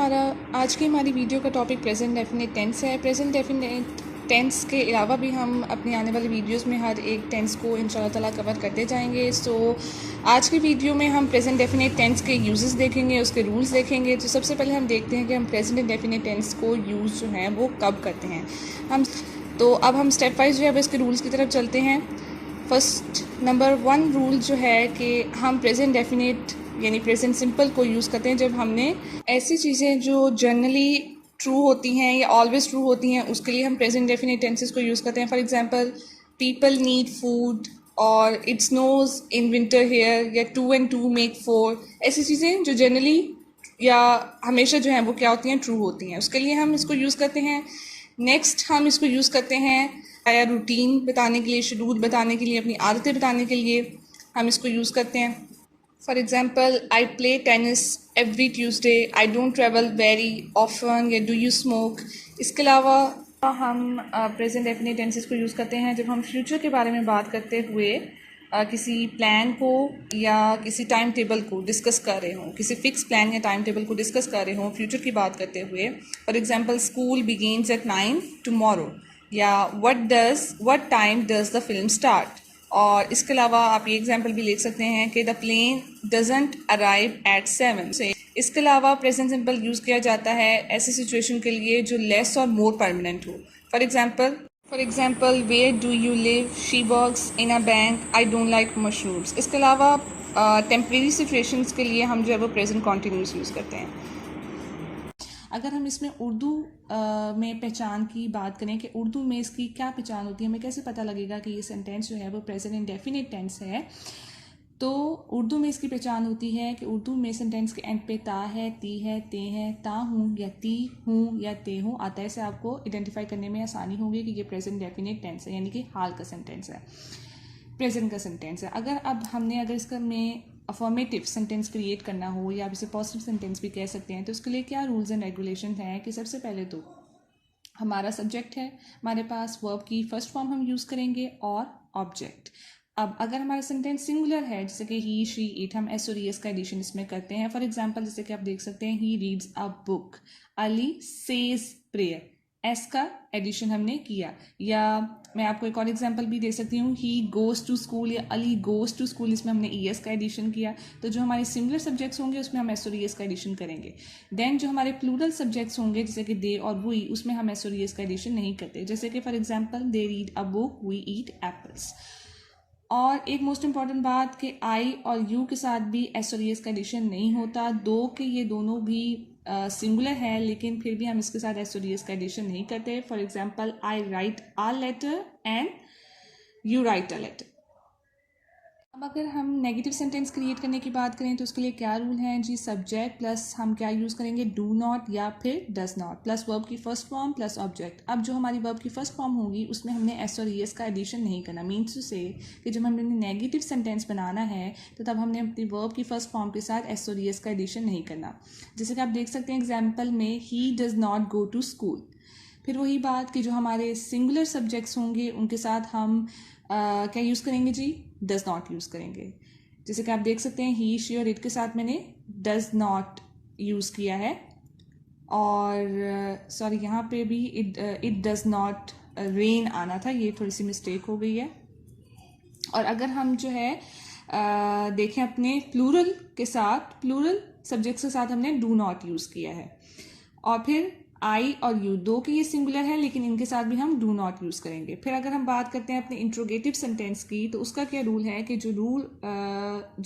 आज की हमारी वीडियो का टॉपिक प्रेजेंट डेफिनेट टेंस है। प्रेजेंट डेफिनेट टेंस के अलावा भी हम अपनी आने वाली वीडियोस में हर एक टेंस को इंशाल्लाह ताला कवर करते जाएंगे। आज की वीडियो में हम प्रेजेंट डेफिनेट टेंस के यूजेस देखेंगे, उसके रूल्स देखेंगे। तो सबसे पहले हम देखते हैं कि हम प्रेजेंट डेफिनेट टेंस को यूज़ जो है वो कब करते हैं अब हम स्टेप वाइज जो है इसके रूल्स की तरफ चलते हैं। फर्स्ट नंबर 1 रूल जो है कि हम प्रेजेंट डेफिनेट यानी प्रेजेंट सिंपल को यूज़ करते हैं जब हमने ऐसी चीज़ें जो जनरली ट्रू होती हैं या ऑलवेज ट्रू होती हैं, उसके लिए हम प्रेजेंट डेफिनेट टेंसेस को यूज़ करते हैं। For example, people need food और it snows in winter here, या 2 and 2 make 4। ऐसी चीज़ें जो जनरली या हमेशा जो हैं वो क्या होती हैं, ट्रू होती हैं, उसके लिए हम इसको यूज़ करते हैं। नेक्स्ट हम इसको यूज़ करते हैं या रूटीन बताने के लिए, शेड्यूल बताने के लिए, अपनी आदतें बताने के लिए हम इसको यूज़ करते हैं। For example, I play tennis every Tuesday, I don't travel very often, या डू यू स्मोक। इसके अलावा हम प्रेजेंट डेफिनेट टेंसेस को यूज़ करते हैं जब हम फ्यूचर के बारे में बात करते हुए किसी प्लान को या किसी टाइम टेबल को डिस्कस कर रहे हों, किसी फिक्स प्लान या टाइम टेबल को डिस्कस कर रहे हों फ्यूचर की बात करते हुए। For example, school begins at 9 tomorrow, या what time does the film start. और इसके अलावा आप ये एग्जांपल भी लिख सकते हैं कि the plane doesn't arrive at 7 से। इसके अलावा प्रेजेंट सिंपल यूज़ किया जाता है ऐसी सिचुएशन के लिए जो लेस और मोर परमानेंट हो। For example, where do you live, she works in a bank, I don't like mushrooms. इसके अलावा टेम्परेरी सिचुएशंस के लिए हम जो है वो प्रेजेंट कॉन्टिन्यूस यूज़ करते हैं। अगर हम इसमें उर्दू में पहचान की बात करें कि उर्दू में इसकी क्या पहचान होती है, हमें कैसे पता लगेगा कि ये सेंटेंस जो है वो प्रेजेंट इंडेफिनिट टेंस है, तो उर्दू में इसकी पहचान होती है कि उर्दू में सेंटेंस के एंड पे ता है, ती है, ते है, ता हूँ या ती हूँ या ते हूँ आता है। इससे आपको आइडेंटिफाई करने में आसानी होगी कि ये प्रेजेंट डेफिनेट टेंस है, यानी कि हाल का सेंटेंस है, प्रेजेंट का सेंटेंस है। अगर इसका में अफर्मेटिव सेंटेंस क्रिएट करना हो, या आप इसे पॉजिटिव सेंटेंस भी कह सकते हैं, तो उसके लिए क्या रूल्स एंड रेगुलेशन हैं कि सबसे पहले तो हमारा सब्जेक्ट है, हमारे पास वर्ब की फर्स्ट फॉर्म हम यूज़ करेंगे और ऑब्जेक्ट। अब अगर हमारा सेंटेंस सिंगुलर है, जैसे कि ही, शी, इट, हम एस और एस का एडिशन इसमें करते हैं। फॉर एग्जांपल, जैसे कि आप देख सकते हैं, he reads a book, Ali says prayer, S का एडिशन हमने किया। या मैं आपको एक और एग्जांपल भी दे सकती हूँ, ही गोज टू स्कूल या अली गोज टू स्कूल, इसमें हमने ई एस का एडिशन किया। तो जो हमारे सिंगुलर सब्जेक्ट्स होंगे उसमें हम एस और एस का एडिशन करेंगे। देन जो हमारे प्लूरल सब्जेक्ट्स होंगे, जैसे कि दे और वी, उसमें हम एस और एस का एडिशन नहीं करते। जैसे कि for example, they read a book, we eat apples. और एक मोस्ट इंपॉर्टेंट बात कि आई और यू के साथ भी एस और एस का एडिशन नहीं होता। दो के ये दोनों भी सिंगुलर है, लेकिन फिर भी हम इसके साथ एस और एस का एडिशन नहीं करते। For example, I write a letter and you write a letter. अब अगर हम नेगेटिव सेंटेंस क्रिएट करने की बात करें तो उसके लिए क्या रूल हैं जी, सब्जेक्ट प्लस हम क्या यूज़ करेंगे, डू नॉट या फिर डज नॉट, प्लस वर्ब की फर्स्ट फॉर्म प्लस ऑब्जेक्ट। अब जो हमारी वर्ब की फर्स्ट फॉर्म होगी उसमें हमने एस और एस का एडिशन नहीं करना। मीन्स टू से कि जब हमने नेगेटिव सेंटेंस बनाना है तो तब हमने अपनी वर्ब की फर्स्ट फॉर्म के साथ एस और एस का एडिशन नहीं करना। जैसे कि आप देख सकते हैं एग्जाम्पल में, he does not go to school. फिर वही बात कि जो हमारे सिंगुलर सब्जेक्ट्स होंगे उनके साथ हम क्या यूज़ करेंगे जी, डज नॉट यूज़ करेंगे। जैसे कि आप देख सकते हैं, ही, शी और इट के साथ मैंने डज नॉट यूज़ किया है। और सॉरी, यहाँ पे भी इट डज नॉट रेन आना था, ये थोड़ी सी मिस्टेक हो गई है। और अगर हम जो है देखें अपने प्लूरल के साथ, प्लूरल सब्जेक्ट्स के साथ हमने डू नॉट यूज़ किया है। और फिर आई और यू, दो के ये सिंगुलर है लेकिन इनके साथ भी हम डू नॉट यूज़ करेंगे। फिर अगर हम बात करते हैं अपने इंट्रोगेटिव सेंटेंस की, तो उसका क्या रूल है कि जो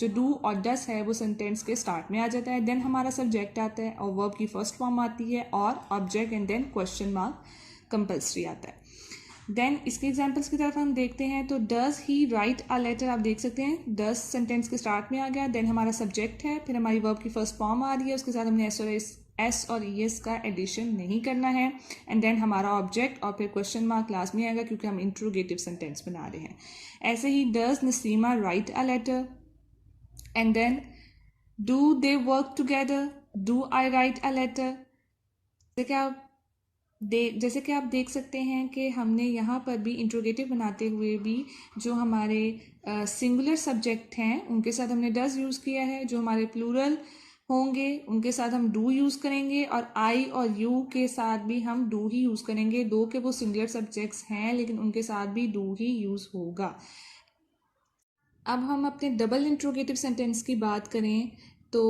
डू और डस है वो सेंटेंस के स्टार्ट में आ जाता है। देन हमारा सब्जेक्ट आता है और वर्ब की फर्स्ट फॉर्म आती है और object, and then question mark compulsory आता है। देन इसके एग्जाम्पल्स की तरफ हम देखते हैं, तो does he write a letter, आप देख सकते हैं डज सेंटेंस के स्टार्ट में आ गया। देन हमारा सब्जेक्ट है, फिर हमारी वर्ब की फर्स्ट फॉर्म आ रही है, उसके साथ हमने एस और एस का एडिशन नहीं करना है। एंड देन हमारा ऑब्जेक्ट और फिर क्वेश्चन मार्क लास्ट में आएगा क्योंकि हम इंट्रोगेटिव सेंटेंस बना रहे हैं। ऐसे ही does Nasima write a letter, and then do they work together, do I write a letter. जैसे कि आप देख सकते हैं कि हमने यहाँ पर भी इंट्रोगेटिव बनाते हुए भी जो हमारे सिंगुलर सब्जेक्ट हैं उनके साथ हमने डज यूज़ किया है। जो हमारे प्लूरल होंगे उनके साथ हम डू यूज़ करेंगे, और आई और यू के साथ भी हम डू ही यूज़ करेंगे। दो के वो सिंगुलर सब्जेक्ट्स हैं लेकिन उनके साथ भी डू ही यूज़ होगा। अब हम अपने डबल इंट्रोगेटिव सेंटेंस की बात करें तो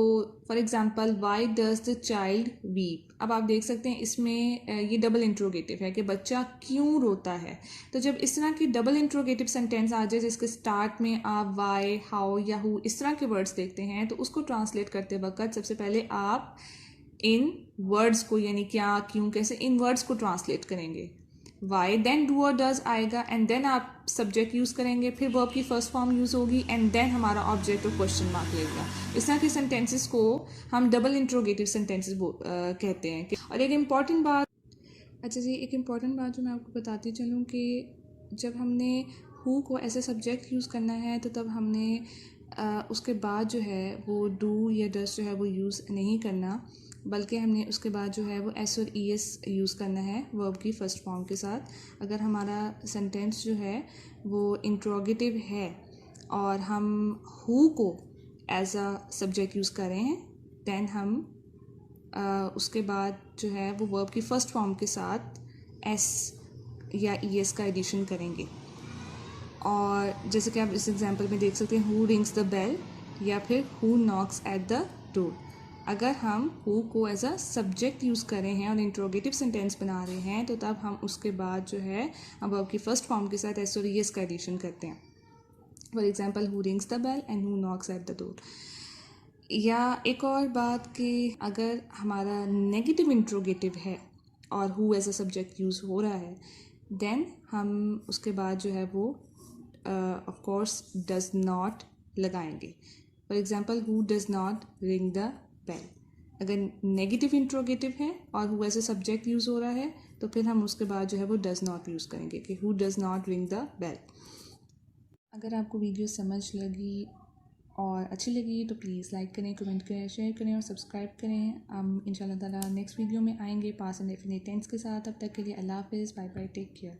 for example why does the child weep. अब आप देख सकते हैं इसमें ये डबल इंट्रोगेटिव है कि बच्चा क्यों रोता है। तो जब इस तरह की डबल इंट्रोगेटिव सेंटेंस आ जाए जिसके स्टार्ट में आप वाई, हाउ या हु इस तरह के वर्ड्स देखते हैं तो उसको ट्रांसलेट करते वक्त सबसे पहले आप इन वर्ड्स को, यानी क्या, क्यों, कैसे, इन वर्ड्स को ट्रांसलेट करेंगे। वाई, देन डू और डज आएगा, एंड देन आप सब्जेक्ट यूज़ करेंगे, फिर वर्ब की फर्स्ट फॉर्म यूज़ होगी, एंड देन हमारा ऑब्जेक्ट और क्वेश्चन मार्क लगेगा। इस तरह के सेंटेंसेस को हम डबल इंट्रोगेटिव सेंटेंसेस कहते हैं। और एक इम्पॉर्टेंट बात, अच्छा जी, एक इम्पॉर्टेंट बात जो मैं आपको बताती चलूँ कि जब हमने who co as a subject use करना है तो तब हमने उसके बाद जो है वो डू या डज जो है वो यूज़ नहीं करना, बल्कि हमने उसके बाद जो है वो एस और ई एस यूज़ करना है वर्ब की फ़र्स्ट फॉर्म के साथ। अगर हमारा सेंटेंस जो है वो इंट्रोगेटिव है और हम who co as a subject use कर रहे हैं, दैन हम उसके बाद जो है वो वर्ब की फ़र्स्ट फॉर्म के साथ एस या ई एस का एडिशन करेंगे। और जैसे कि आप इस एग्जांपल में देख सकते हैं हु रिंग्स द बेल या फिर who knocks at the door. अगर हम who co as a subject use कर रहे हैं और इंट्रोगेटिव सेंटेंस बना रहे हैं तो तब हम उसके बाद जो है हम वर्ब की फर्स्ट फॉर्म के साथ एस और ई एस का एडिशन करते हैं। For example who rings the bell and who knocks at the door. या एक और बात कि अगर हमारा नेगेटिव इंट्रोगेटिव है और who as a subject use हो रहा है, देन हम उसके बाद जो है वो ऑफ कोर्स डज नॉट लगाएंगे। For example who does not ring the bell. अगर नेगेटिव इंट्रोगेटिव है और who as a subject use हो रहा है तो फिर हम उसके बाद जो है वो डज नॉट यूज़ करेंगे कि who does not ring the bell. अगर आपको वीडियो समझ लगी और अच्छी लगी तो प्लीज़ लाइक करें, कमेंट करें, शेयर करें और सब्सक्राइब करें। हम इंशाल्लाह ताला नेक्स्ट वीडियो में आएंगे पास एंड डेफिनेट टेंस के साथ। तब तक के लिए अल्लाह हाफिज़, बाय बाय, टेक केयर।